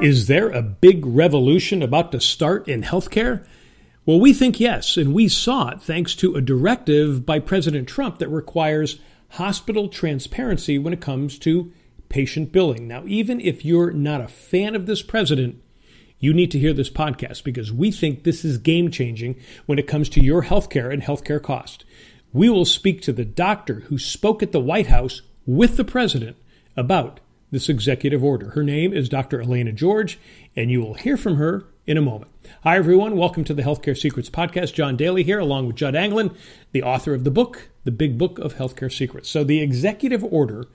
Is there a big revolution about to start in healthcare? Well, we think yes, and we saw it thanks to a directive by President Trump that requires hospital transparency when it comes to patient billing. Now, even if you're not a fan of this president, you need to hear this podcast because we think this is game-changing when it comes to your healthcare and healthcare cost. We will speak to the doctor who spoke at the White House with the president about this executive order. Her name is Dr. Elaina George, and you will hear from her in a moment. Hi, everyone. Welcome to the Healthcare Secrets Podcast. John Daly here, along with Judd Anglin, the author of the book, The Big Book of Healthcare Secrets. So the executive order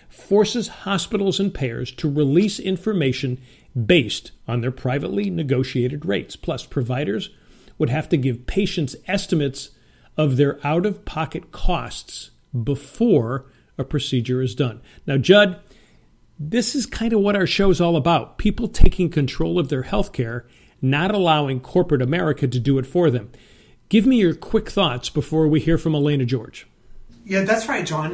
forces hospitals and payers to release information based on their privately negotiated rates. Plus, providers would have to give patients estimates of their out-of-pocket costs before a procedure is done. Now, Judd, this is kind of what our show is all about. People taking control of their healthcare, not allowing corporate America to do it for them. Give me your quick thoughts before we hear from Elaina George. Yeah, that's right, John.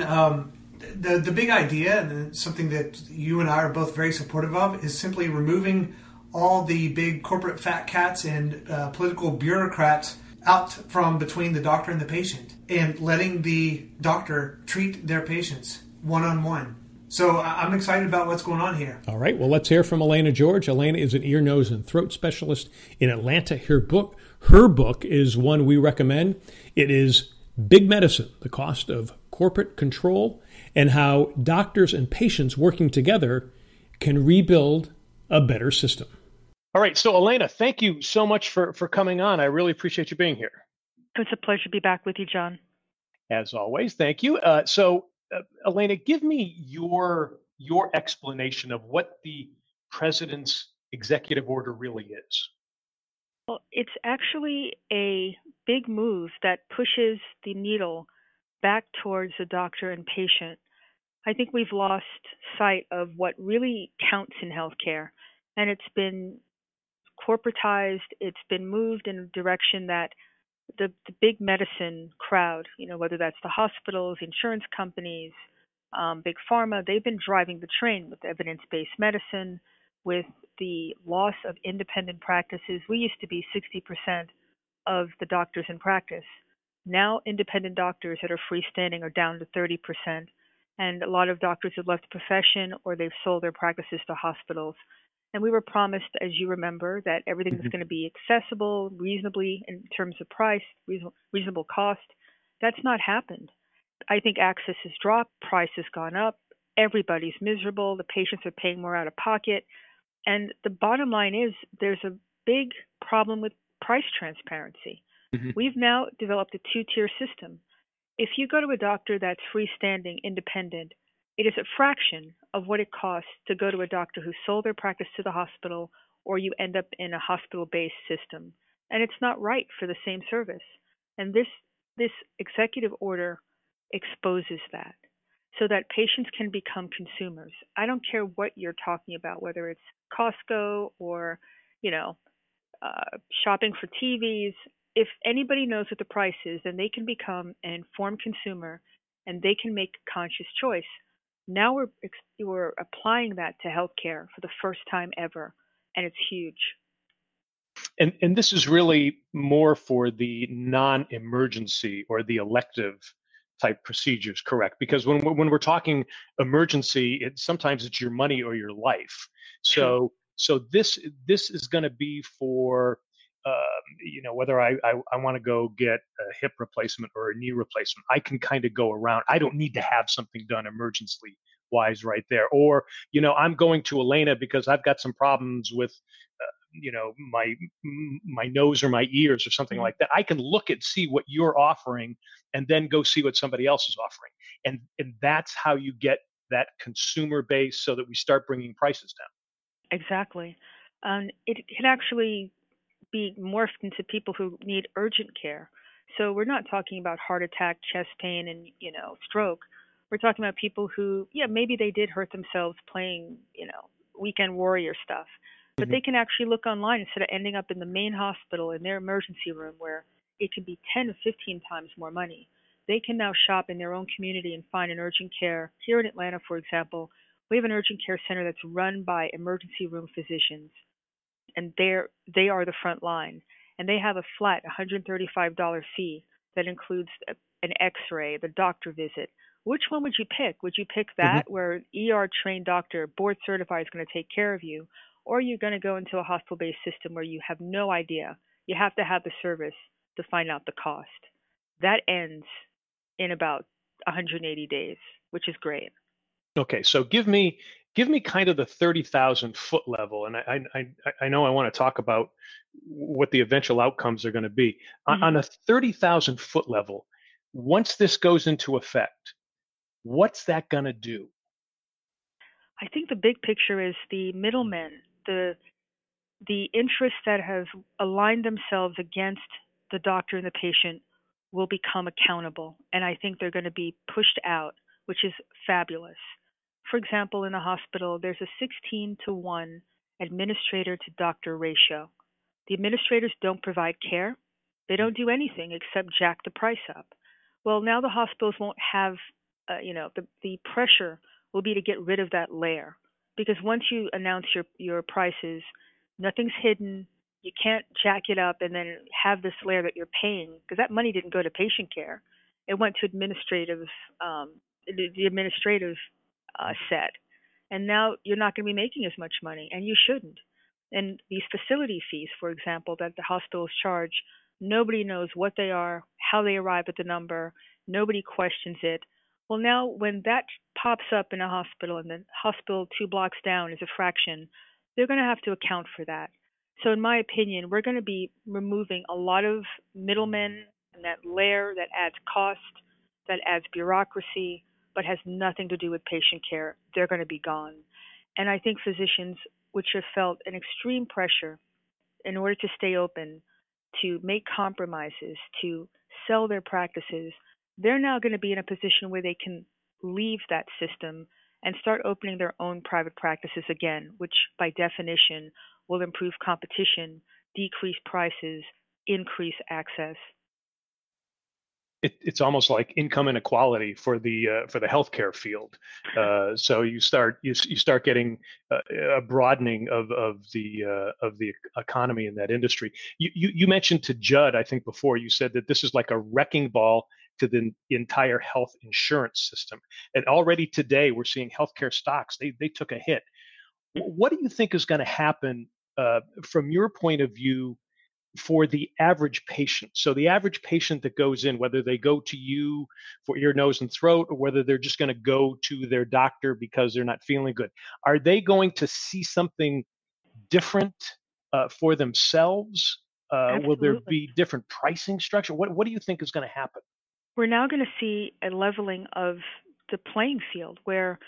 The big idea, and something that you and I are both very supportive of, is simply removing all the big corporate fat cats and political bureaucrats out from between the doctor and the patient, and letting the doctor treat their patients one-on-one. So I'm excited about what's going on here. All right, well, let's hear from Elaina George. Elaina is an ear, nose, and throat specialist in Atlanta. Her book is one we recommend. It is Big Medicine, the Cost of Corporate Control, and how doctors and patients working together can rebuild a better system. All right, so Elaina, thank you so much for coming on. I really appreciate you being here. It's a pleasure to be back with you, John. As always, thank you. Elaina, give me your explanation of what the president's executive order really is. Well, it's actually a big move that pushes the needle back towards the doctor and patient. I think we've lost sight of what really counts in healthcare, and it's been corporatized. It's been moved in a direction that the big medicine crowd, whether that's the hospitals, insurance companies, big pharma, they've been driving the train with evidence-based medicine, with the loss of independent practices. We used to be 60% of the doctors in practice. Now independent doctors that are freestanding are down to 30%. And a lot of doctors have left the profession or they've sold their practices to hospitals. And we were promised, as you remember, that everything was going to be accessible, reasonably in terms of price, reasonable cost. That's not happened. I think access has dropped, price has gone up, everybody's miserable, the patients are paying more out of pocket. And the bottom line is there's a big problem with price transparency. We've now developed a two-tier system. If you go to a doctor that's freestanding, independent, it is a fraction of what it costs to go to a doctor who sold their practice to the hospital, or you end up in a hospital-based system. And it's not right for the same service. And this executive order exposes that so that patients can become consumers. I don't care what you're talking about, whether it's Costco or, shopping for TVs. If anybody knows what the price is, then they can become an informed consumer and they can make a conscious choice. Now we're applying that to healthcare for the first time ever, and it's huge. And this is really more for the non-emergency or the elective type procedures, correct? Because when we're talking emergency, sometimes it's your money or your life. So this is going to be for whether I want to go get a hip replacement or a knee replacement. I can kind of go around. I don't need to have something done emergency wise right there. Or I'm going to Elaina because I've got some problems with my nose or my ears or something like that. I can look and see what you're offering and then go see what somebody else is offering. And that's how you get that consumer base so that we start bringing prices down. Exactly. It can actually be morphed into people who need urgent care. So we're not talking about heart attack, chest pain, and, stroke. We're talking about people who, maybe they did hurt themselves playing, weekend warrior stuff. But they can actually look online instead of ending up in the main hospital in their emergency room where it can be 10 to 15 times more money. They can now shop in their own community and find an urgent care. Here in Atlanta, for example, We have an urgent care center that's run by emergency room physicians, and they are the front line, and they have a flat $135 fee that includes an X-ray, the doctor visit. Which one would you pick? Would you pick Hmm. that where an ER trained doctor, board certified, is going to take care of you, or are you going to go into a hospital-based system where you have no idea? You have to have the service to find out the cost. That ends in about 180 days, which is great. Okay, so give me kind of the 30,000 foot level, and I know I want to talk about what the eventual outcomes are going to be Hmm. on a 30,000 foot level. Once this goes into effect, what's that going to do? I think the big picture is the middlemen, the interests that have aligned themselves against the doctor and the patient will become accountable. And I think they're going to be pushed out, which is fabulous. For example, in a hospital, there's a 16 to 1 administrator to doctor ratio. The administrators don't provide care. They don't do anything except jack the price up. Well, now the hospitals won't have, the pressure will be to get rid of that layer because once you announce your prices, nothing's hidden. You can't jack it up and then have this layer that you're paying because that money didn't go to patient care. It went to the administrative set, and now you're not going to be making as much money, and you shouldn't. And these facility fees, for example, that the hospitals charge, nobody knows what they are, how they arrive at the number, nobody questions it. Well, now when that pops up in a hospital and the hospital 2 blocks down is a fraction, they're going to have to account for that. So, in my opinion, we're going to be removing a lot of middlemen and that layer that adds cost, that adds bureaucracy, but has nothing to do with patient care. They're going to be gone. And I think physicians, which have felt an extreme pressure in order to stay open, to make compromises, to sell their practices, they're now going to be in a position where they can leave that system and start opening their own private practices again, which by definition will improve competition, decrease prices, increase access. It's almost like income inequality for the healthcare field. So you start getting a broadening of the economy in that industry. You mentioned to Judd, I think before, you said that this is like a wrecking ball to the entire health insurance system. And already today, we're seeing healthcare stocks. They took a hit. What do you think is going to happen from your point of view for the average patient? So the average patient that goes in, whether they go to you for ear, nose, and throat, or whether they're just going to go to their doctor because they're not feeling good, are they going to see something different for themselves? Will there Absolutely. be different pricing structure? What do you think is going to happen? We're now going to see a leveling of the playing field where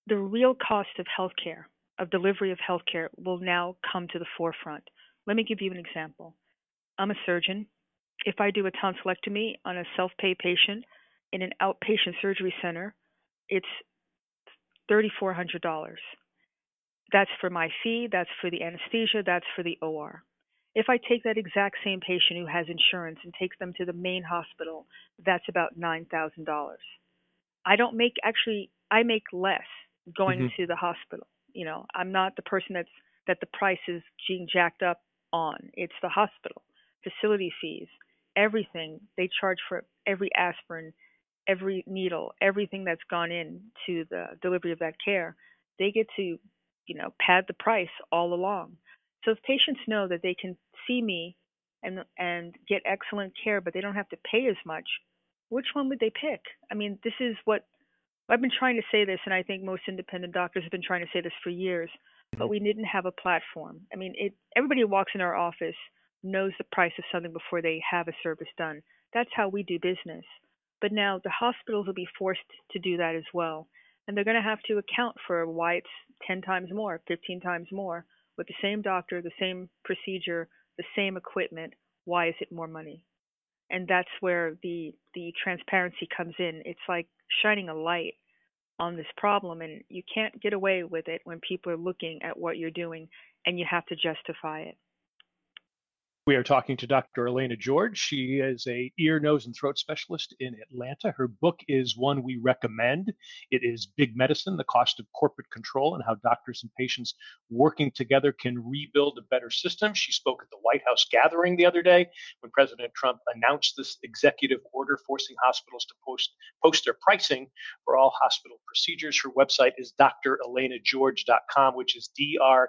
the real cost of healthcare, of delivery of healthcare, will now come to the forefront. Let me give you an example. I'm a surgeon. If I do a tonsillectomy on a self pay patient in an outpatient surgery center, it's $3,400. That's for my fee, that's for the anesthesia, that's for the OR. If I take that exact same patient who has insurance and takes them to the main hospital, that's about $9,000. I don't make actually I make less going Hmm. to the hospital. I'm not the person that the price is being jacked up on. It's the hospital. Facility fees, everything. They charge for every aspirin, every needle, everything that's gone into the delivery of that care. They get to, pad the price all along. So if patients know that they can see me and get excellent care, but they don't have to pay as much, which one would they pick? I mean, this is what I've been trying to say this, and I think most independent doctors have been trying to say this for years, but we didn't have a platform. I mean, everybody who walks in our office knows the price of something before they have a service done. That's how we do business. But now the hospitals will be forced to do that as well. And they're going to have to account for why it's 10 times more, 15 times more, with the same doctor, the same procedure, the same equipment. Why is it more money? And that's where the transparency comes in. It's like shining a light on this problem, and you can't get away with it when people are looking at what you're doing, and you have to justify it. We are talking to Dr. Elaina George. She is a ear, nose, and throat specialist in Atlanta. Her book is one we recommend. It is Big Medicine: The Cost of Corporate Control and How Doctors and Patients Working Together Can Rebuild a Better System. She spoke at the White House gathering the other day when President Trump announced this executive order forcing hospitals to post their pricing for all hospital procedures. Her website is drelainageorge.com, which is DR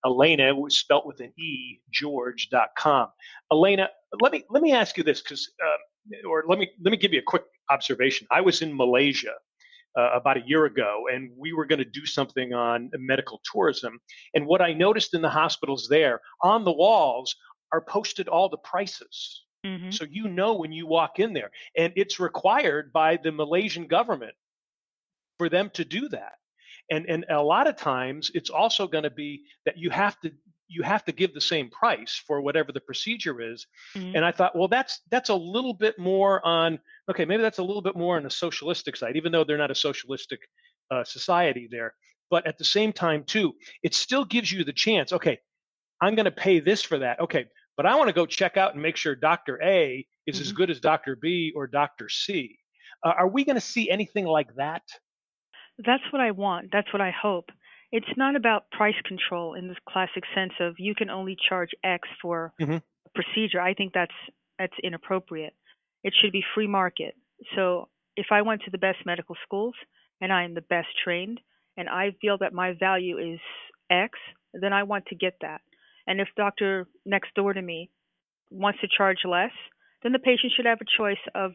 Elaina, was spelt with an E, George.com. Elaina, let me ask you this, or let me give you a quick observation. I was in Malaysia about a year ago, and we were going to do something on medical tourism. And what I noticed in the hospitals there, on the walls, are posted all the prices. Mm-hmm. So you know when you walk in there, and it's required by the Malaysian government for them to do that. And a lot of times it's also going to be that you have to give the same price for whatever the procedure is. Mm-hmm. And I thought, well, that's a little bit more on, okay, maybe that's a little bit more on the socialistic side, even though they're not a socialistic society there. But at the same time too, it still gives you the chance, okay, I'm going to pay this for that, okay, but I want to go check out and make sure Dr. A is as Mm-hmm. good as Dr. B or Dr. C. Are we going to see anything like that? That's what I want. That's what I hope. It's not about price control in the classic sense of you can only charge X for Hmm. a procedure. I think that's inappropriate. It should be free market. So if I went to the best medical schools and I am the best trained and I feel that my value is X, then I want to get that. And if doctor next door to me wants to charge less, then the patient should have a choice of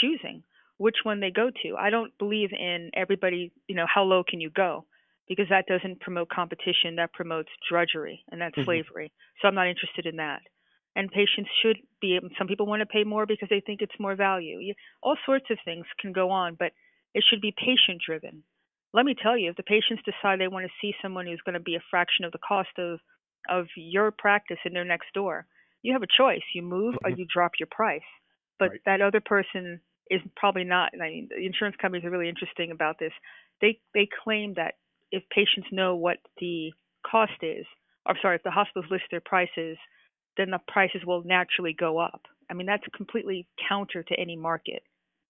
choosing which one they go to. I don't believe in everybody, how low can you go? Because that doesn't promote competition, that promotes drudgery, and that's Hmm. slavery. So I'm not interested in that. And patients should be able, some people want to pay more because they think it's more value. All sorts of things can go on, but it should be patient driven. Let me tell you, if the patients decide they want to see someone who's going to be a fraction of the cost of your practice in their next door, you have a choice. You move or Hmm. you drop your price. But Right. that other person is probably not. I mean, the insurance companies are really interesting about this. They claim that if patients know what the cost is, or sorry, if the hospitals list their prices, then the prices will naturally go up. I mean, that's completely counter to any market,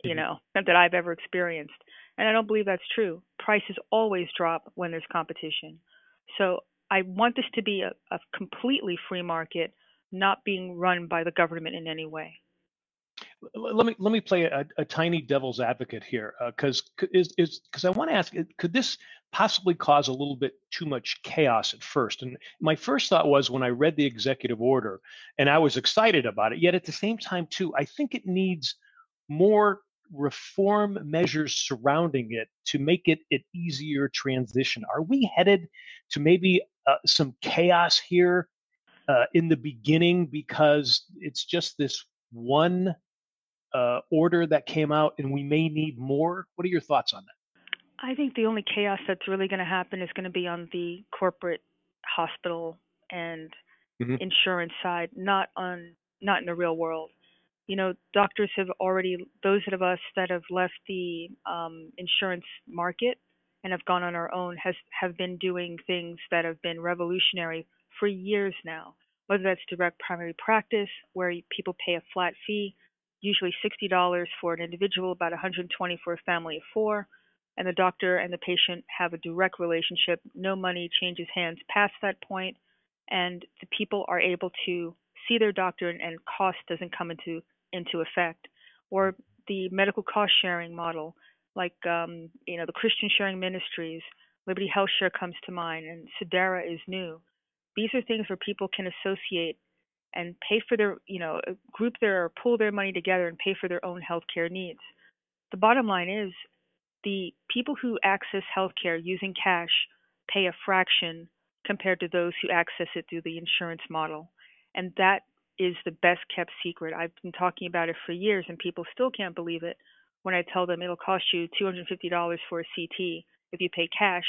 Hmm. that I've ever experienced. And I don't believe that's true. Prices always drop when there's competition. So I want this to be a completely free market, not being run by the government in any way. Let me play a tiny devil's advocate here, because I want to ask, could this possibly cause a little bit too much chaos at first? And my first thought was when I read the executive order, and I was excited about it. Yet at the same time, too, I think it needs more reform measures surrounding it to make it an easier transition. Are we headed to maybe some chaos here in the beginning because it's just this one order that came out, and we may need more? What are your thoughts on I think the only chaos that's really going to happen is going to be on the corporate hospital and that? Hmm. insurance side, not in the real world. Doctors have already, those of us that have left the insurance market and have gone on our own, have been doing things that have been revolutionary for years now. Whether that's direct primary practice, where people pay a flat fee, usually $60 for an individual, about 120 for a family of four, and the doctor and the patient have a direct relationship. No money changes hands past that point, and the people are able to see their doctor, and cost doesn't come into effect. Or the medical cost sharing model, like the Christian sharing ministries, Liberty Health Share comes to mind, and Sedera is new. These are things where people can associate and pay for their, group their or pool their money together and pay for their own healthcare needs. The bottom line is the people who access healthcare using cash pay a fraction compared to those who access it through the insurance model. And that is the best kept secret. I've been talking about it for years, and people still can't believe it when I tell them it'll cost you $250 for a CT if you pay cash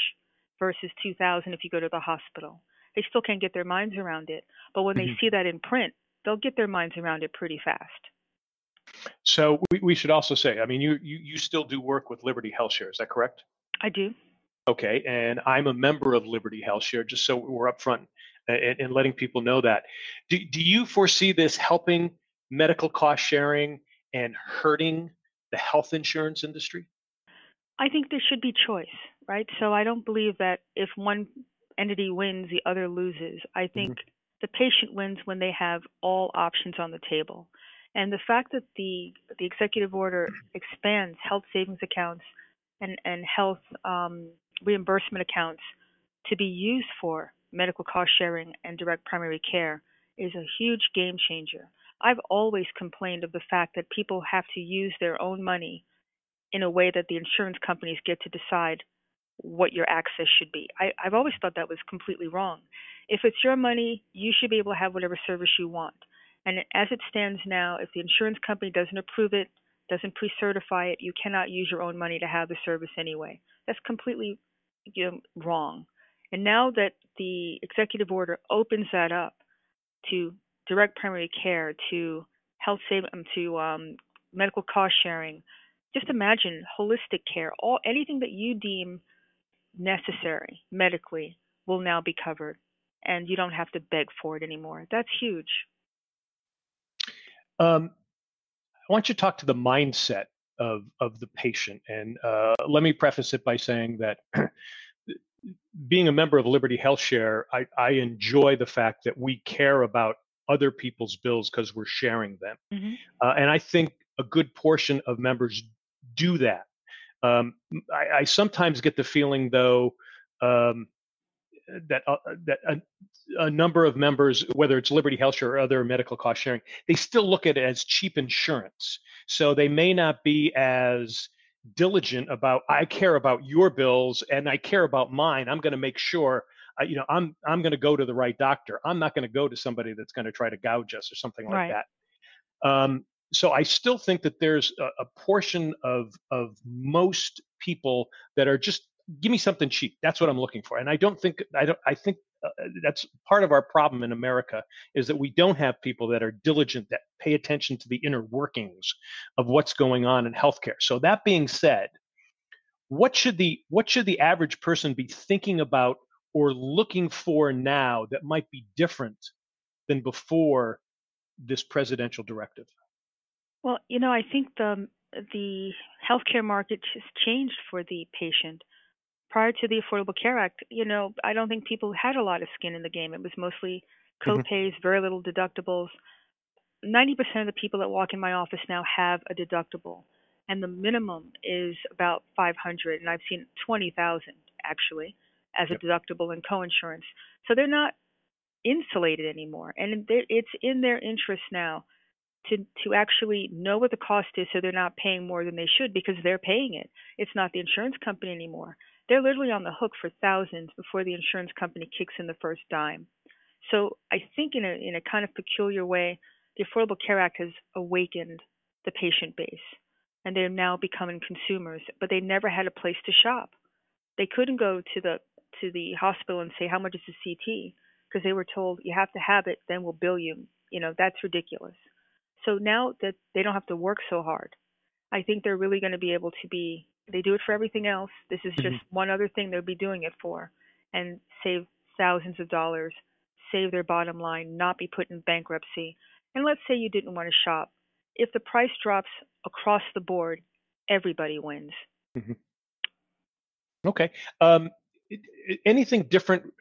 versus $2,000 if you go to the hospital. They still can't get their minds around it. But when they Hmm. see that in print, they'll get their minds around it pretty fast. So we should also say, I mean, you still do work with Liberty Health Share, is that correct? I do. Okay, and I'm a member of Liberty Health Share, just so we're upfront and letting people know that. Do you foresee this helping medical cost sharing and hurting the health insurance industry? I think there should be choice, right? So I don't believe that if one entity wins, the other loses. I think Hmm. the patient wins when they have all options on the table. And the fact that the executive order expands health savings accounts and health reimbursement accounts to be used for medical cost sharing and direct primary care is a huge game changer. I've always complained of the fact that people have to use their own money in a way that the insurance companies get to decide what your access should be. I've always thought that was completely wrong. If it's your money, you should be able to have whatever service you want. And as it stands now, if the insurance company doesn't approve it, doesn't pre-certify it, you cannot use your own money to have the service anyway. That's completely wrong. And now that the executive order opens that up to direct primary care, to health save, to medical cost sharing, just imagine holistic care. All anything that you deem necessary medically will now be covered, and you don't have to beg for it anymore. That's huge. Um, I want you to talk to the mindset of the patient, and let me preface it by saying that being a member of Liberty Health Share, I enjoy the fact that we care about other people's bills because we're sharing them. Hmm. And I think a good portion of members do that. I sometimes get the feeling, though, um, that a number of members, whether it's Liberty Health Share or other medical cost sharing, they still look at it as cheap insurance. So they may not be as diligent about, I care about your bills and I care about mine. I'm going to make sure, I'm going to go to the right doctor. I'm not going to go to somebody that's going to try to gouge us or something like Right. that. So I still think that there's a portion of most people that are just give me something cheap. That's what I'm looking for. And I think that's part of our problem in America is that we don't have people that are diligent that pay attention to the inner workings of what's going on in healthcare. So that being said, what should the average person be thinking about or looking for now that might be different than before this presidential directive? Well, I think the healthcare market has changed for the patient. Prior to the Affordable Care Act, I don't think people had a lot of skin in the game. It was mostly Hmm. co-pays, very little deductibles. 90% of the people that walk in my office now have a deductible, and the minimum is about 500, and I've seen 20,000 actually as a Yep. deductible and coinsurance. So they're not insulated anymore, and it's in their interest now to actually know what the cost is so they're not paying more than they should because they're paying it. It's not the insurance company anymore. They're literally on the hook for thousands before the insurance company kicks in the first dime. So I think in a kind of peculiar way, the Affordable Care Act has awakened the patient base, and they're now becoming consumers, but they never had a place to shop. They couldn't go to the hospital and say how much is a CT because they were told you have to have it, then we'll bill you. That's ridiculous. So now that they don't have to work so hard, I think they're really going to be able to be. They do it for everything else. This is just Hmm. one other thing they'll be doing it for, and save thousands of dollars, save their bottom line, not be put in bankruptcy. And let's say you didn't want to shop. If the price drops across the board, everybody wins. Hmm. Okay. Anything different?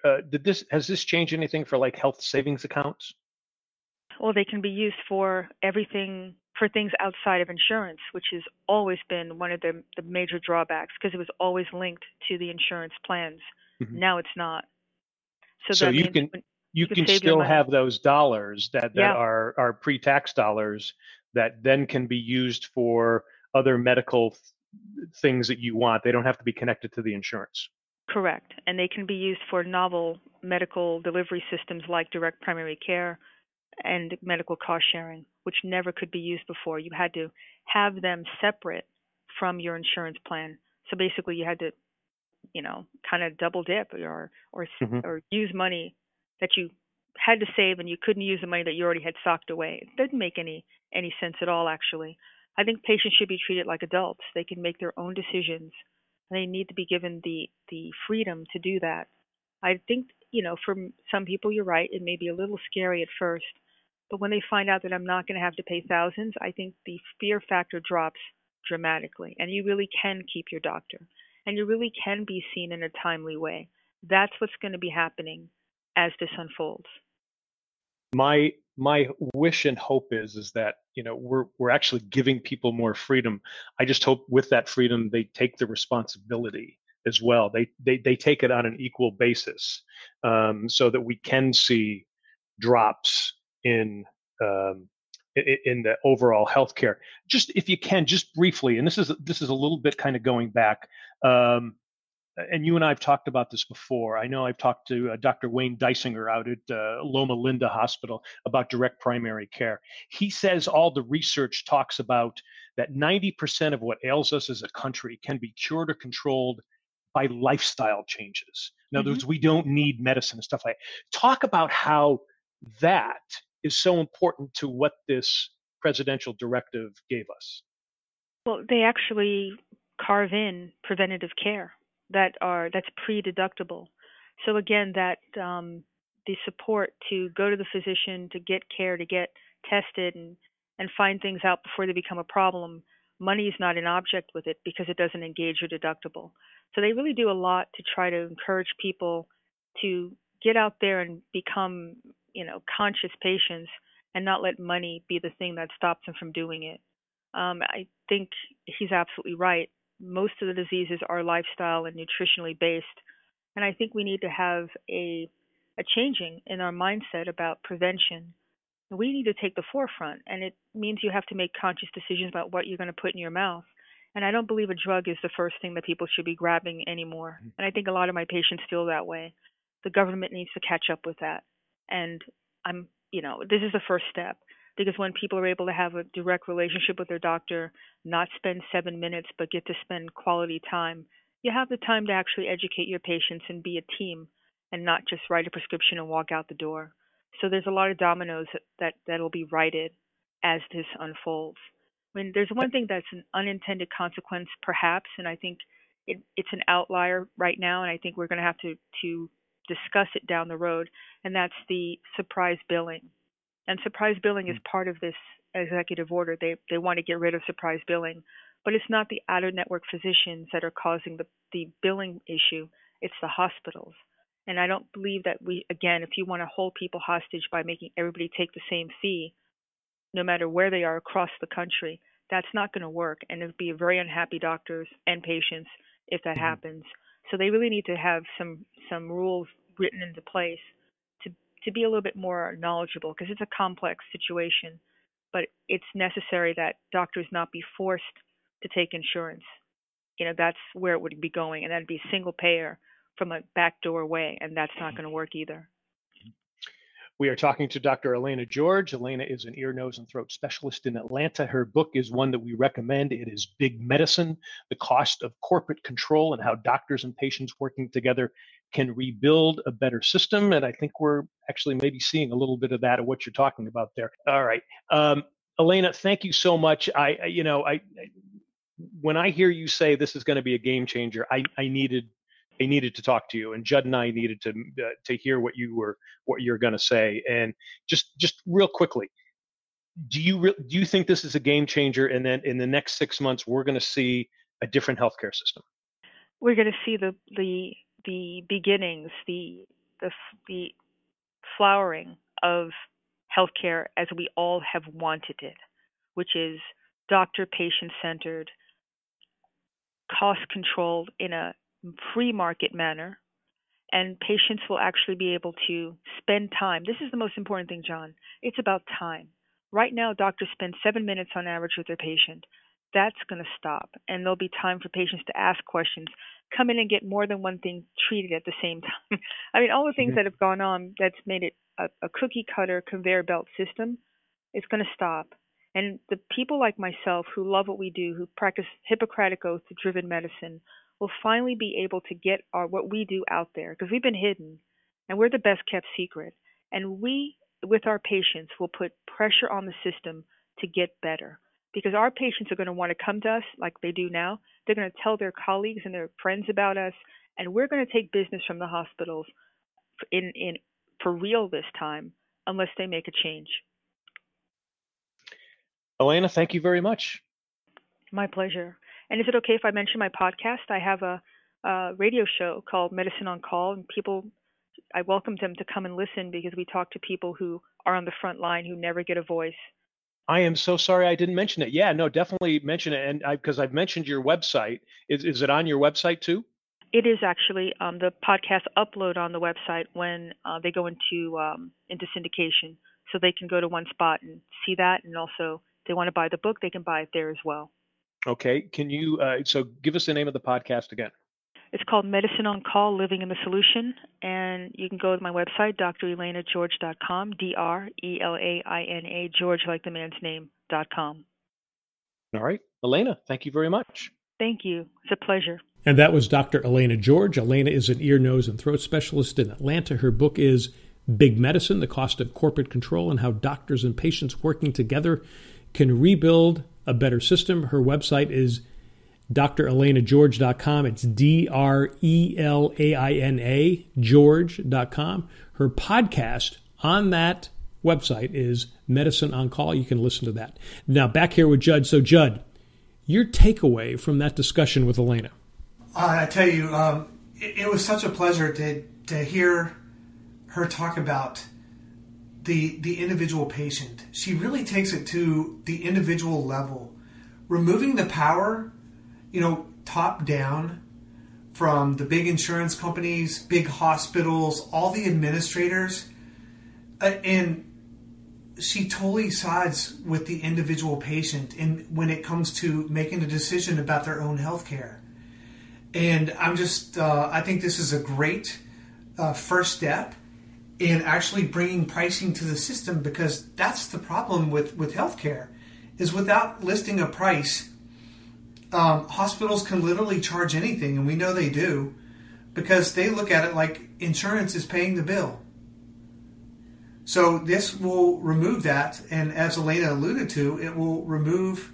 Has this changed anything for like health savings accounts? Well, they can be used for everything, for things outside of insurance, which has always been one of the major drawbacks because it was always linked to the insurance plans. Hmm. Now it's not. So So that you means can when you you can can save your still money. have those dollars that Yeah, are pre-tax dollars that then can be used for other medical things that you want. They don't have to be connected to the insurance. correct. And they can be used for novel medical delivery systems like direct primary care and medical cost sharing, which never could be used before. You had to have them separate from your insurance plan. So basically, you had to kind of double dip Hmm. or use money that you had to save and you couldn't use the money that you already had socked away. It doesn't make any sense at all actually. I think patients should be treated like adults. They can make their own decisions They need to be given the freedom to do that. I think, for some people, you're right. It may be a little scary at first, but when they find out that I'm not going to have to pay thousands, I think the fear factor drops dramatically, and you really can keep your doctor, and you really can be seen in a timely way. That's what's going to be happening as this unfolds. My wish and hope is that we're actually giving people more freedom. I just hope with that freedom they take the responsibility as well. They take it on an equal basis, so that we can see drops um, in the overall healthcare. Just if you can, just briefly, and this is a little bit kind of going back. And you and I have talked about this before. I know I've talked to Dr. Wayne Dysinger out at Loma Linda Hospital about direct primary care. He says all the research talks about that 90% of what ails us as a country can be cured or controlled by lifestyle changes. In other Hmm. words, we don't need medicine and stuff like that. Talk about how that is so important to what this presidential directive gave us. Well, they actually carve in preventative care that's pre-deductible. So again, that the support to go to the physician, to get care, to get tested, and find things out before they become a problem. Money is not an object with it because it doesn't engage your deductible. So they really do a lot to try to encourage people to get out there and become, conscious patients and not let money be the thing that stops them from doing it. I think he's absolutely right. Most of the diseases are lifestyle and nutritionally based, and I think we need to have a changing in our mindset about prevention. We need to take the forefront, and it means you have to make conscious decisions about what you're going to put in your mouth. And I don't believe a drug is the first thing that people should be grabbing anymore. And I think a lot of my patients feel that way. The government needs to catch up with that. And this is the first step because when people are able to have a direct relationship with their doctor, not spend 7 minutes, but get to spend quality time, you have the time to actually educate your patients and be a team and not just write a prescription and walk out the door. So there's a lot of dominoes that'll be righted as this unfolds. I mean, there's one thing that's an unintended consequence, perhaps, and I think it's an outlier right now, and I think we're going to have to discuss it down the road, and that's the surprise billing. And surprise billing is part of this executive order. They want to get rid of surprise billing, but it's not the out of network physicians that are causing the billing issue. It's the hospitals. And I don't believe that again, if you want to hold people hostage by making everybody take the same fee, no matter where they are across the country, that's not going to work. And it'll be very unhappy doctors and patients if that Mhm. happens. So they really need to have some rules written into place to to be a little bit more knowledgeable because it's a complex situation. But it's necessary that doctors not be forced to take insurance. That's where it would be going, and that'd be single payer from a backdoor way, and that's not going to work either. We are talking to Dr. Elaina George. Elaina is an ear, nose, and throat specialist in Atlanta. Her book is one that we recommend. It is Big Medicine: The Cost of Corporate Control and How Doctors and Patients Working Together Can Rebuild a Better System. And I think we're actually maybe seeing a little bit of that of what you're talking about there. All right. Elaina, thank you so much. When I hear you say this is going to be a game changer, I needed to talk to you, and Judd and I needed to hear what you're going to say. And just real quickly, do you think this is a game changer? And then in the next 6 months, we're going to see a different healthcare system. We're going to see the beginnings, the flowering of healthcare as we all have wanted it, which is doctor patient centered, cost controlled in a free market manner, and patients will actually be able to spend time. This is the most important thing, John. It's about time. Right now, doctors spend 7 minutes on average with their patient. That's going to stop, and there'll be time for patients to ask questions, come in and get more than one thing treated at the same time. I mean, all the things Mhm. that have gone on that's made it a cookie cutter conveyor belt system is going to stop. And the people like myself who love what we do, who practice Hippocratic oath driven medicine, will finally be able to get what we do out there because we've been hidden and we're the best kept secret. And we, with our patients, will put pressure on the system to get better because our patients are going to want to come to us like they do now. They're going to tell their colleagues and their friends about us, and we're going to take business from the hospitals for real this time, unless they make a change. Elaina, thank you very much. My pleasure. And is it okay if I mention my podcast? I have a radio show called Medicine on Call, and I welcome them to come and listen because we talk to people who are on the front line who never get a voice. I am so sorry I didn't mention it. Yeah, no, definitely mention it. And because I've mentioned your website, is it on your website too? It is actually. The podcast upload on the website when they go into syndication, so they can go to one spot and see that. And also, if they want to buy the book, they can buy it there as well. Okay. Can you so give us the name of the podcast again? It's called Medicine on Call, Living in the Solution, and you can go to my website, drelainageorge.com, DRELAINA, George like the man's name.com. All right. Elaina, thank you very much. Thank you. It's a pleasure. And that was Dr. Elaina George. Elaina is an ear, nose, and throat specialist in Atlanta. Her book is Big Medicine, The Cost of Corporate Control and How Doctors and Patients Working Together Can Rebuild a Better System. Her website is drelainageorge.com. It's DRELAINA, George.com. Her podcast on that website is Medicine on Call. You can listen to that. Now, back here with Judd. So, Judd, your takeaway from that discussion with Elaina. I tell you, it was such a pleasure to hear her talk about the individual patient. She really takes it to the individual level, removing the power, top down from the big insurance companies, big hospitals, all the administrators, and she totally sides with the individual patient when it comes to making a decision about their own health care. And I think this is a great first step in actually bringing pricing to the system, because that's the problem with healthcare, is without listing a price, hospitals can literally charge anything, and we know they do, because they look at it like insurance is paying the bill. So this will remove that, and as Elaina alluded to, it will remove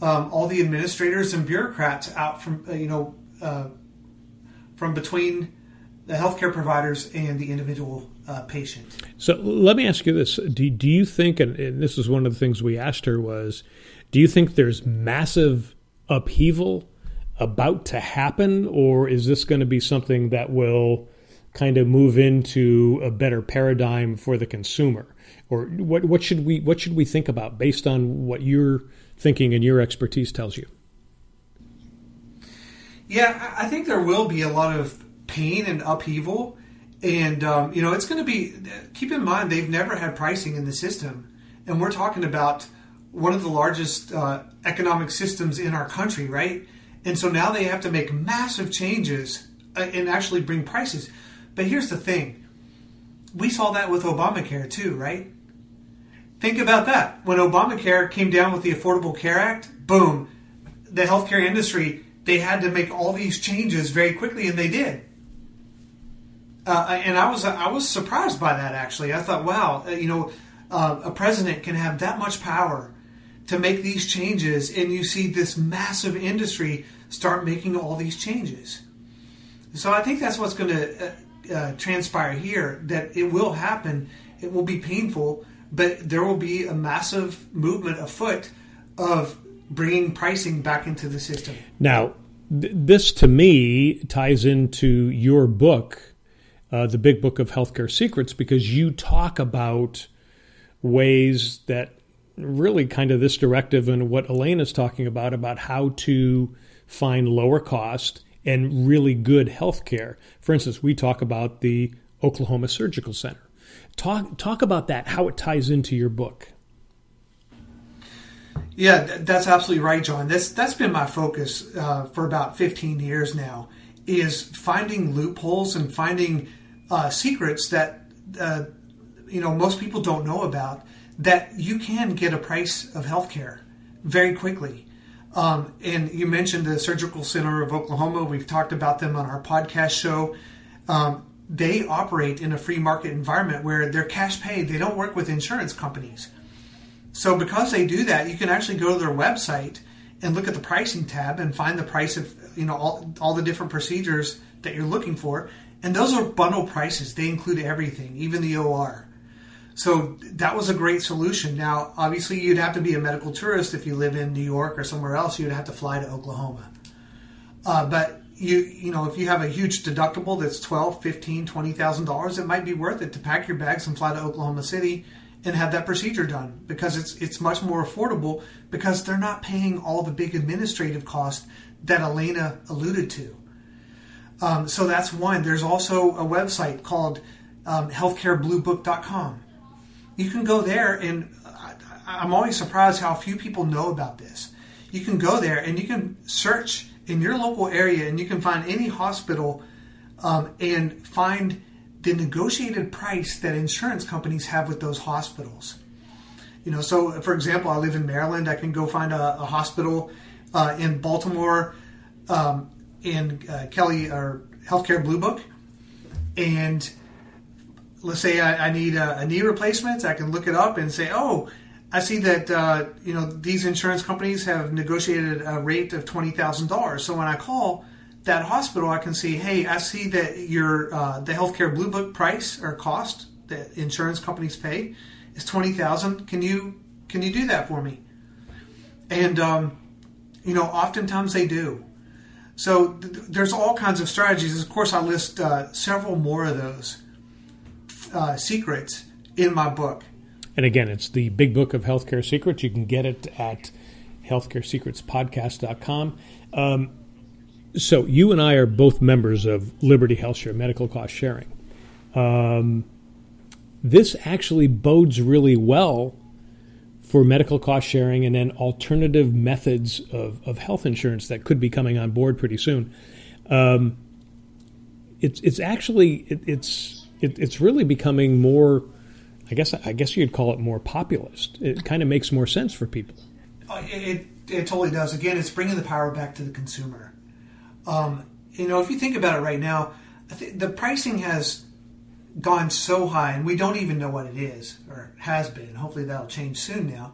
all the administrators and bureaucrats out from between the healthcare providers and the individual patient. So let me ask you this: Do you think, and this is one of the things we asked her was, do you think there's massive upheaval about to happen, or is this going to be something that will kind of move into a better paradigm for the consumer? Or what should we think about based on what your thinking and your expertise tells you? Yeah, I think there will be a lot of pain and upheaval, and it's going to be. Keep in mind, they've never had pricing in the system, and we're talking about one of the largest economic systems in our country, right? And so now they have to make massive changes and actually bring prices. But here's the thing: we saw that with Obamacare too, right? Think about that. When Obamacare came down with the Affordable Care Act, boom, the healthcare industry, they had to make all these changes very quickly, and they did. And I was surprised by that, actually. I thought, wow, a president can have that much power to make these changes, and you see this massive industry start making all these changes. So I think that's what's going to transpire here, that it will happen. It will be painful, but there will be a massive movement afoot of bringing pricing back into the system. Now, this to me ties into your book, The Big Book of Healthcare Secrets, because you talk about ways that really kind of this directive and what Elaina's talking about how to find lower cost and really good health care. For instance, we talk about the Oklahoma Surgical Center. Talk about that, how it ties into your book. Yeah, that's absolutely right, John. That's been my focus for about 15 years now, is finding loopholes and finding secrets that most people don't know about, that you can get a price of healthcare very quickly. And you mentioned the Surgical Center of Oklahoma. We've talked about them on our podcast show. They operate in a free market environment where they're cash paid. They don't work with insurance companies. So because they do that, you can actually go to their website and look at the pricing tab and find the price of all the different procedures that you're looking for. And those are bundle prices. They include everything, even the OR. So that was a great solution. Now, obviously, you'd have to be a medical tourist if you live in New York or somewhere else. You'd have to fly to Oklahoma. But if you have a huge deductible that's $12,000, $15,000, $20,000, it might be worth it to pack your bags and fly to Oklahoma City and have that procedure done, because it's much more affordable, because they're not paying all the big administrative costs that Elaina alluded to. So that's one. There's also a website called healthcarebluebook.com. You can go there, and I'm always surprised how few people know about this. You can go there and you can search in your local area, and you can find any hospital and find the negotiated price that insurance companies have with those hospitals. So for example, I live in Maryland. I can go find a hospital in Baltimore in Kelly or Healthcare Blue Book, and let's say I need a knee replacement. I can look it up and say, oh, I see that these insurance companies have negotiated a rate of $20,000. So when I call that hospital, I can see, hey, I see that your the Healthcare Blue Book price or cost that insurance companies pay is $20,000. Can you do that for me? And oftentimes they do. So there's all kinds of strategies. Of course, I list several more of those secrets in my book. And again, it's the Big Book of Healthcare Secrets. You can get it at healthcaresecretspodcast.com. So you and I are both members of Liberty HealthShare, medical cost sharing. This actually bodes really well for medical cost sharing and then alternative methods of health insurance that could be coming on board pretty soon. It's really becoming more, I guess you'd call it more populist. It kind of makes more sense for people. It totally does. Again, it's bringing the power back to the consumer. If you think about it right now, the pricing has gone so high, and we don't even know what it is, or has been. Hopefully that'll change soon now.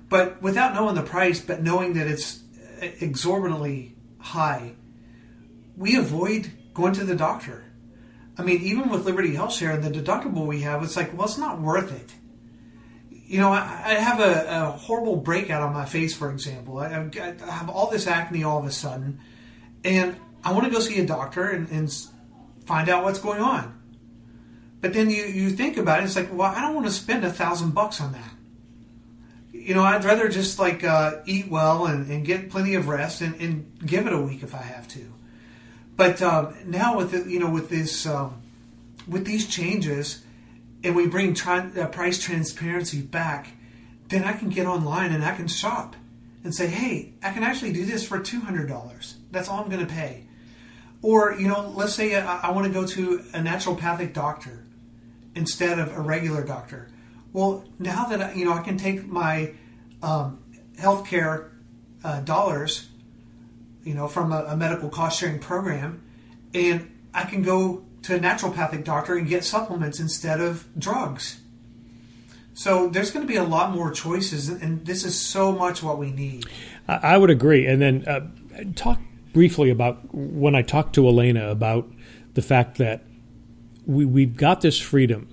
But without knowing the price, but knowing that it's exorbitantly high, we avoid going to the doctor. I mean, even with Liberty HealthShare and the deductible we have, it's like, well, it's not worth it. I have a horrible breakout on my face, for example. I have all this acne all of a sudden, and I want to go see a doctor and find out what's going on. But then you think about it, it's like, well, I don't want to spend $1,000 on that. I'd rather just eat well and get plenty of rest and give it a week if I have to. But now with these changes, and we bring price transparency back, then I can get online and I can shop and say, hey, I can actually do this for $200. That's all I'm going to pay. Or, let's say I want to go to a naturopathic doctor instead of a regular doctor. Well, now that I can take my healthcare dollars, from a medical cost sharing program, and I can go to a naturopathic doctor and get supplements instead of drugs. So there's going to be a lot more choices, and this is so much what we need. I would agree. And then talk briefly about when I talked to Elaina about the fact that we've got this freedom,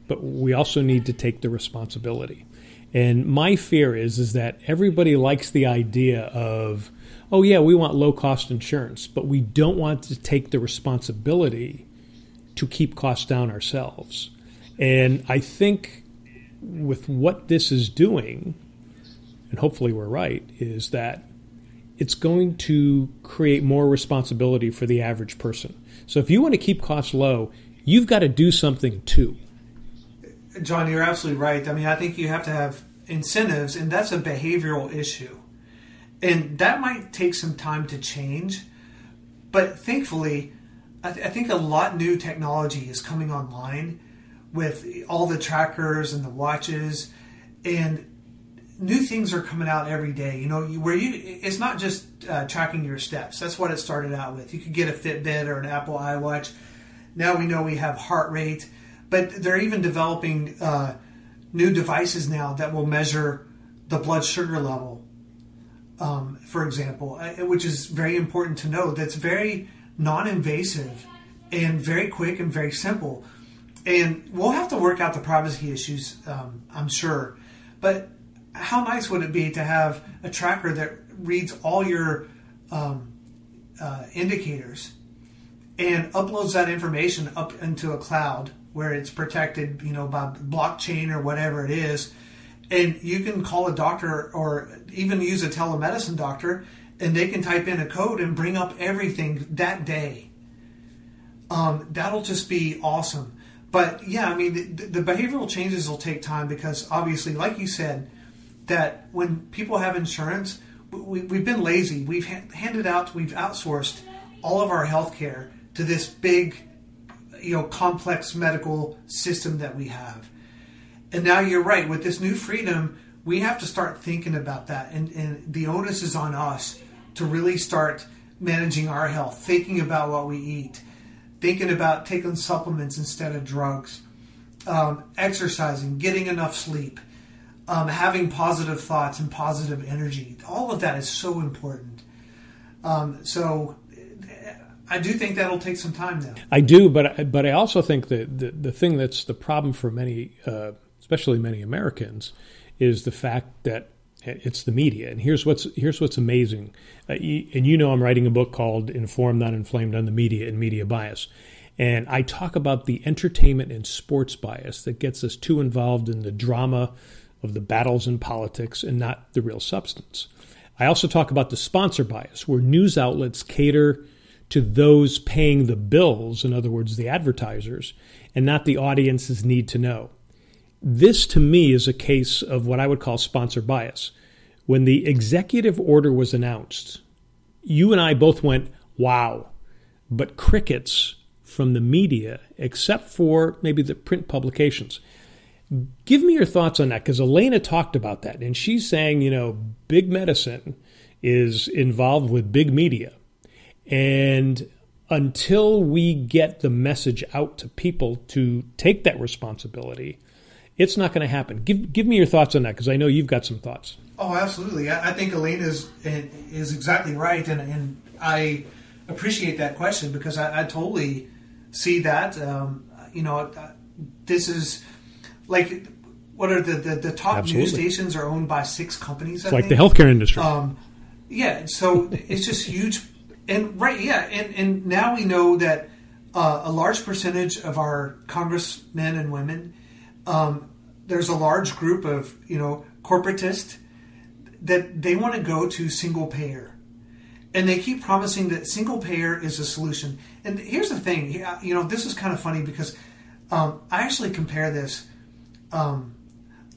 but we also need to take the responsibility. And my fear is that everybody likes the idea of, oh yeah, we want low-cost insurance, but we don't want to take the responsibility to keep costs down ourselves. And I think with what this is doing, and hopefully we're right, is that it's going to create more responsibility for the average person. So if you want to keep costs low, you've got to do something too. John, you're absolutely right. I mean, I think you have to have incentives, and that's a behavioral issue. And that might take some time to change. But thankfully, I think a lot new technology is coming online with all the trackers and the watches, and new things are coming out every day. It's not just tracking your steps. That's what it started out with. You could get a Fitbit or an Apple iWatch. Now we know we have heart rate, but they're even developing new devices now that will measure the blood sugar level. for example, which is very important to know. That's very non-invasive and very quick and very simple. And we'll have to work out the privacy issues, I'm sure. But how nice would it be to have a tracker that reads all your indicators and uploads that information up into a cloud where it's protected, by blockchain or whatever it is. And you can call a doctor or even use a telemedicine doctor, and they can type in a code and bring up everything that day. That'll just be awesome. But yeah, I mean, the behavioral changes will take time because obviously, like you said, that when people have insurance, we've been lazy. We've we've outsourced all of our healthcare to this big, complex medical system that we have. And now you're right, with this new freedom, we have to start thinking about that. And the onus is on us to really start managing our health, thinking about what we eat, thinking about taking supplements instead of drugs, exercising, getting enough sleep, having positive thoughts and positive energy. All of that is so important. So I do think that'll take some time now. I do, but I also think that the thing that's the problem for many, especially many Americans, is the fact that it's the media. And here's what's amazing. And I'm writing a book called Informed, Not Inflamed on the Media and Media Bias. And I talk about the entertainment and sports bias that gets us too involved in the drama of the battles in politics and not the real substance. I also talk about the sponsor bias, where news outlets cater to those paying the bills, in other words, the advertisers, and not the audience's need to know. This, to me, is a case of what I would call sponsor bias. When the executive order was announced, you and I both went, wow, but crickets from the media, except for maybe the print publications. Give me your thoughts on that, because Elaina talked about that, and she's saying, big medicine is involved with big media. And until we get the message out to people to take that responsibility, it's not going to happen. Give me your thoughts on that, because I know you've got some thoughts. Oh, absolutely. I think Elaina is exactly right, and I appreciate that question because I totally see that. This is like, what are the top Absolutely. news stations are owned by 6 companies. It's like the healthcare industry. Yeah, so it's just huge. And and now we know that a large percentage of our congressmen and women, there's a large group of corporatists that they want to go to single payer, and they keep promising that single payer is a solution. And here's the thing, this is kind of funny because I actually compare this.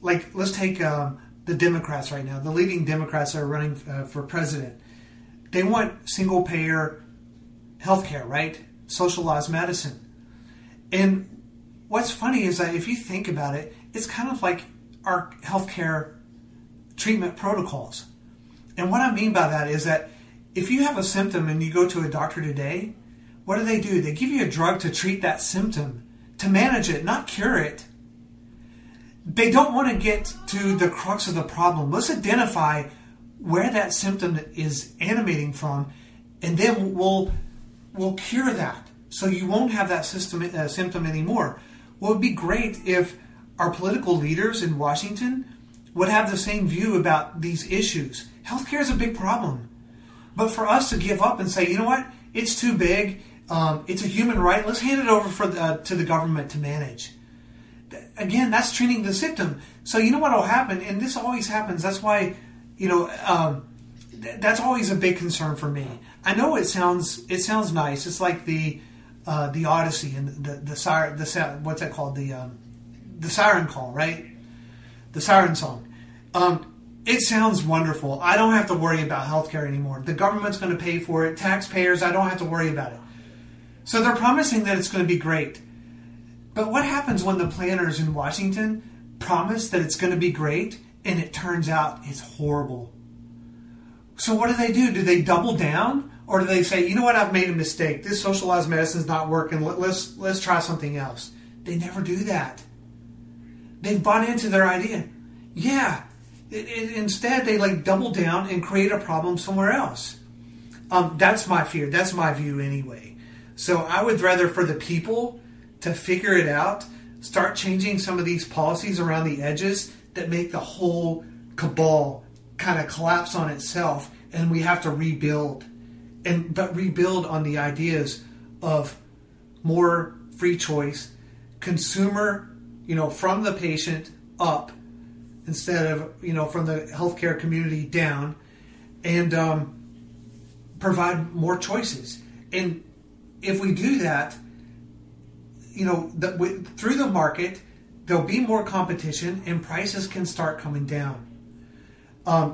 Let's take the Democrats right now, the leading Democrats that are running for president. They want single-payer healthcare, right? Socialized medicine. And what's funny is that if you think about it, it's kind of like our healthcare treatment protocols. And what I mean by that is that if you have a symptom and you go to a doctor today, what do? They give you a drug to treat that symptom, to manage it, not cure it. They don't want to get to the crux of the problem. Let's identify where that symptom is emanating from, and then we'll cure that, so you won't have that symptom anymore. Well, it would be great if our political leaders in Washington would have the same view about these issues. Healthcare is a big problem, but for us to give up and say, you know what, it's too big, it's a human right, let's hand it over to the government to manage. Again, that's treating the symptom. So you know what will happen, and this always happens. That's why. That's always a big concern for me. I know it sounds nice. It's like the Odyssey and the siren. What's that called? The siren call, right? The siren song. It sounds wonderful. I don't have to worry about healthcare anymore. The government's going to pay for it. Taxpayers, I don't have to worry about it. So they're promising that it's going to be great. But what happens when the planners in Washington promise that it's going to be great, and it turns out it's horrible? So what do? Do they double down? Or do they say, you know what, I've made a mistake. This socialized medicine is not working. Let's try something else. They never do that. They've bought into their idea. Yeah, Instead, they double down and create a problem somewhere else. That's my fear. That's my view anyway. So I would rather for the people to figure it out, start changing some of these policies around the edges that make the whole cabal kind of collapse on itself, and we have to rebuild. But rebuild on the ideas of more free choice, consumer, from the patient up, instead of, from the healthcare community down, and provide more choices. And if we do that, through the market, there'll be more competition and prices can start coming down.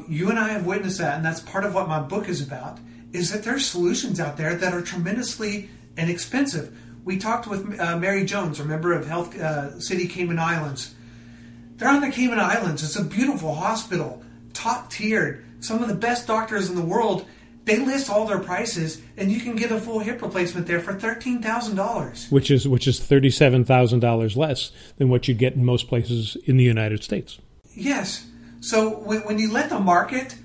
You and I have witnessed that, and that's part of what my book is about, is that there's solutions out there that are tremendously inexpensive. We talked with Mary Jones, a member of Health City Cayman Islands. They're on the Cayman Islands. It's a beautiful hospital, top-tiered. Some of the best doctors in the world. They list all their prices, and you can get a full hip replacement there for $13,000. Which is $37,000 less than what you get in most places in the United States. Yes. So when you let the market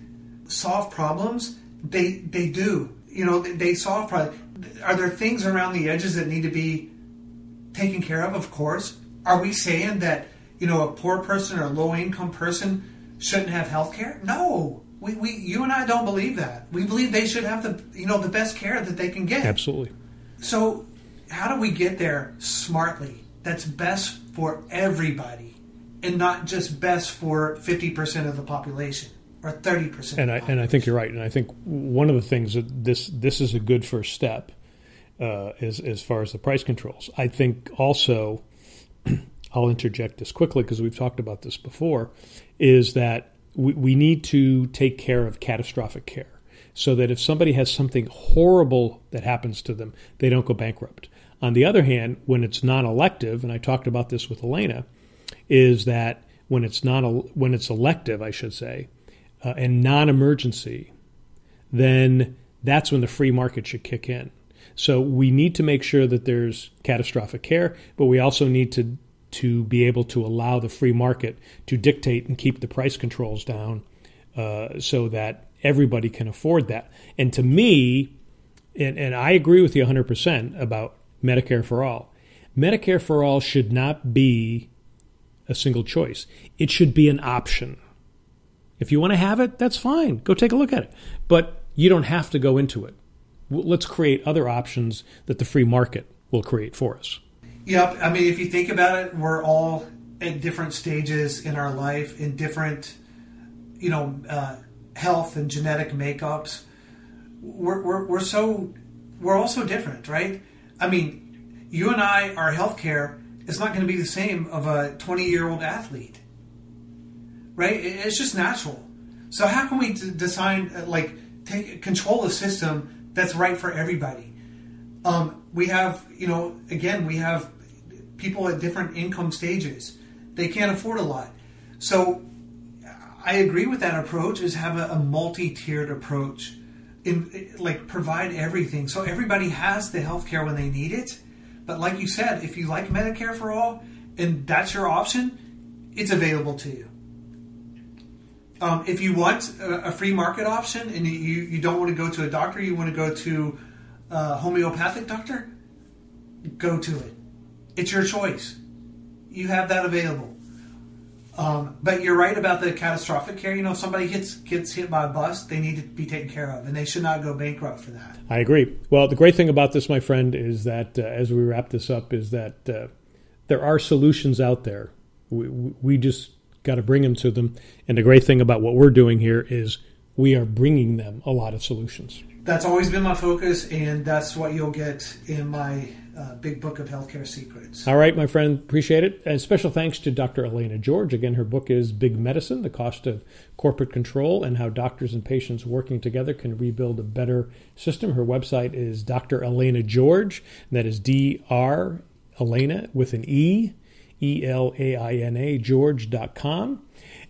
solve problems, they do. They solve problems. Are there things around the edges that need to be taken care of? Of course. Are we saying that a poor person or a low-income person shouldn't have health care? No. You and I don't believe that. We believe they should have the best care that they can get. Absolutely. So how do we get there smartly? That's best for everybody, and not just best for 50% of the population or 30%. And I think you're right. And I think one of the things that this is a good first step as far as the price controls. I think also, I'll interject this quickly because we've talked about this before, is that we need to take care of catastrophic care so that if somebody has something horrible that happens to them, they don't go bankrupt. On the other hand, when it's non-elective, and I talked about this with Elaina, is that when it's elective, I should say, and non-emergency, then that's when the free market should kick in. So we need to make sure that there's catastrophic care, but we also need to be able to allow the free market to dictate and keep the price controls down so that everybody can afford that. And to me, and I agree with you 100% about Medicare for all. Medicare for all should not be a single choice. It should be an option. If you want to have it, that's fine. Go take a look at it. But you don't have to go into it. Let's create other options that the free market will create for us. Yep. I mean, if you think about it, we're all at different stages in our life, in different, health and genetic makeups. We're all so different, right? I mean, you and I, our healthcare is not going to be the same of a 20-year-old athlete, right? It's just natural. So how can we design, take control a system that's right for everybody? We have, we have people at different income stages. They can't afford a lot. So I agree with that approach, is have a multi-tiered approach. Provide everything. So everybody has the healthcare when they need it. But like you said, if you like Medicare for all and that's your option, it's available to you. If you want a free market option and you don't want to go to a doctor, you want to go to a homeopathic doctor, go to it. It's your choice. You have that available. But you're right about the catastrophic care. If somebody gets hit by a bus, they need to be taken care of, and they should not go bankrupt for that. I agree. Well, the great thing about this, my friend, is that as we wrap this up, is that there are solutions out there. We just got to bring them to them. And the great thing about what we're doing here is we are bringing them a lot of solutions. That's always been my focus, and that's what you'll get in my big book of healthcare secrets. All right, my friend, appreciate it. And special thanks to Dr. Elaina George. Again, her book is Big Medicine, The Cost of Corporate Control and How Doctors and Patients Working Together Can Rebuild a Better System. Her website is Dr. Elaina George. That is Dr. Elaina with an E, Elaina, George.com.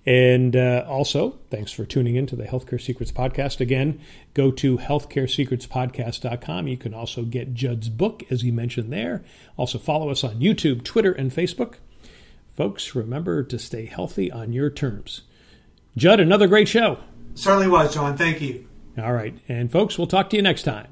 And also, thanks for tuning in to the Healthcare Secrets Podcast. Again, go to healthcaresecretspodcast.com. You can also get Judd's book, as he mentioned there. Also, follow us on YouTube, Twitter, and Facebook. Folks, remember to stay healthy on your terms. Judd, another great show. Certainly was, John. Thank you. All right. And folks, we'll talk to you next time.